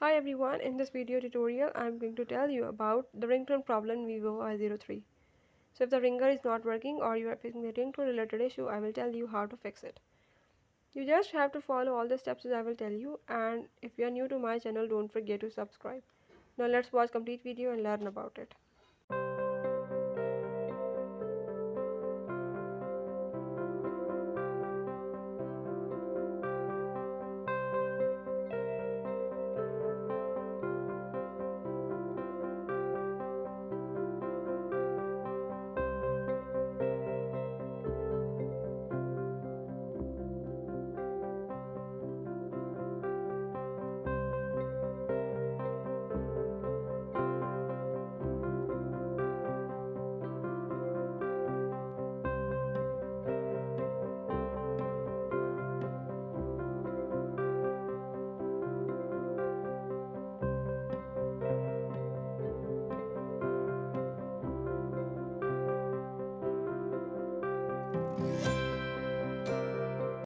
Hi everyone, in this video tutorial I'm going to tell you about the ringtone problem in Vivo Y03. So if the ringer is not working or you are facing a ringtone related issue, I will tell you how to fix it. You just have to follow all the steps as I will tell you, and if you are new to my channel, don't forget to subscribe. Now let's watch complete video and learn about it.